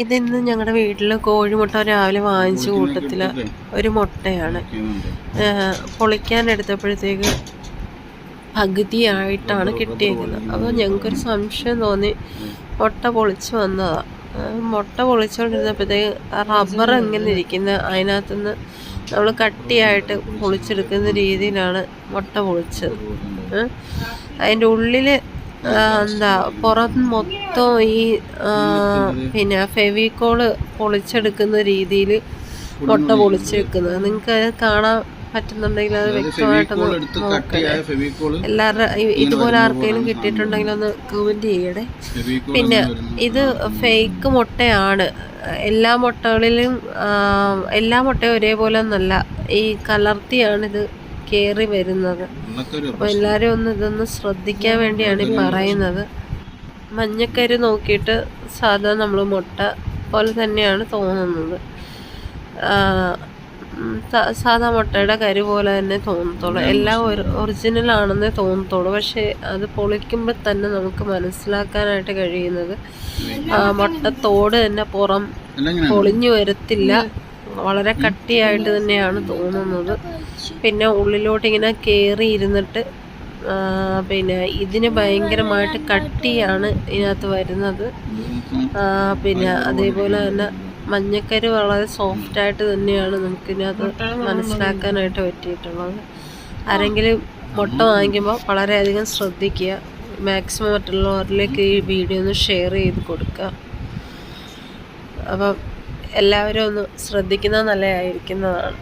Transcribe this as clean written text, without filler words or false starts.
ഇതിന്ന് ഞങ്ങളുടെ വീട്ടിൽ കോഴിമുട്ട രാവിലെ വാങ്ങിച്ച കൂട്ടത്തിൽ ഒരു മുട്ടയാണ്. പൊളിക്കാൻ എടുത്തപ്പോഴത്തേക്ക് പകുതിയായിട്ടാണ് കിട്ടിയേക്കുന്നത്. അപ്പോൾ ഞങ്ങൾക്കൊരു സംശയം തോന്നി, മുട്ട പൊളിച്ച് വന്നതാണ്. മുട്ട പൊളിച്ചുകൊണ്ടിരുന്നപ്പോഴത്തേക്ക് റബ്ബർ എങ്ങനെ ഇരിക്കുന്നത് അതിനകത്തുനിന്ന് നമ്മൾ കട്ടിയായിട്ട് പൊളിച്ചെടുക്കുന്ന രീതിയിലാണ് മുട്ട പൊളിച്ചത്. അതിൻ്റെ ഉള്ളിൽ പുറം മൊത്തം ഈ പിന്നെ ഫെവിക്കോള് പൊളിച്ചെടുക്കുന്ന രീതിയിൽ മുട്ട പൊളിച്ച് വെക്കുന്നത്. നിങ്ങൾക്ക് അത് കാണാൻ പറ്റുന്നുണ്ടെങ്കിൽ അത് വ്യക്തമായിട്ടൊന്ന് നോക്കണേ. എല്ലാവരുടെ ഇതുപോലെ ആർക്കെങ്കിലും കിട്ടിയിട്ടുണ്ടെങ്കിൽ ഒന്ന് കമൻറ്റ് ചെയ്യണേ. പിന്നെ ഇത് ഫേക്ക് മുട്ടയാണ്. എല്ലാ മുട്ടകളിലും എല്ലാ മുട്ടയും ഒരേപോലെ ഒന്നല്ല, ഈ കലർത്തിയാണിത് കയറി വരുന്നത്. അപ്പോൾ എല്ലാവരും ഒന്ന് ഇതൊന്ന് ശ്രദ്ധിക്കാൻ വേണ്ടിയാണ് ഈ പറയുന്നത്. മഞ്ഞക്കരി നോക്കിയിട്ട് സാധാ നമ്മൾ മുട്ട പോലെ തന്നെയാണ് തോന്നുന്നത്. സാധാ മുട്ടയുടെ കരി പോലെ തന്നെ തോന്നത്തുള്ളൂ. എല്ലാം ഒറിജിനൽ ആണെന്നേ തോന്നത്തുള്ളൂ. പക്ഷേ അത് പൊളിക്കുമ്പോൾ തന്നെ നമുക്ക് മനസ്സിലാക്കാനായിട്ട് കഴിയുന്നത് മുട്ടത്തോട് തന്നെ പുറം പൊളിഞ്ഞു വരത്തില്ല, വളരെ കട്ടിയായിട്ട് തന്നെയാണ് തോന്നുന്നത്. പിന്നെ ഉള്ളിലോട്ട് ഇങ്ങനെ കയറി ഇരുന്നിട്ട് പിന്നെ ഇതിന് ഭയങ്കരമായിട്ട് കട്ടിയാണ് ഇതിനകത്ത് വരുന്നത്. പിന്നെ അതേപോലെ തന്നെ മഞ്ഞക്കരി വളരെ സോഫ്റ്റായിട്ട് തന്നെയാണ് നമുക്കിതിനകത്ത് മനസ്സിലാക്കാനായിട്ട് പറ്റിയിട്ടുള്ളത്. ആരെങ്കിലും മുട്ട വാങ്ങിക്കുമ്പോൾ വളരെയധികം ശ്രദ്ധിക്കുക. മാക്സിമം മറ്റുള്ളവരിലേക്ക് ഈ വീഡിയോ ഒന്ന് ഷെയർ ചെയ്ത് കൊടുക്കുക. അപ്പം എല്ലാവരും ഒന്ന് ശ്രദ്ധിക്കുന്നത് നല്ലതായിരിക്കുന്നതാണ്.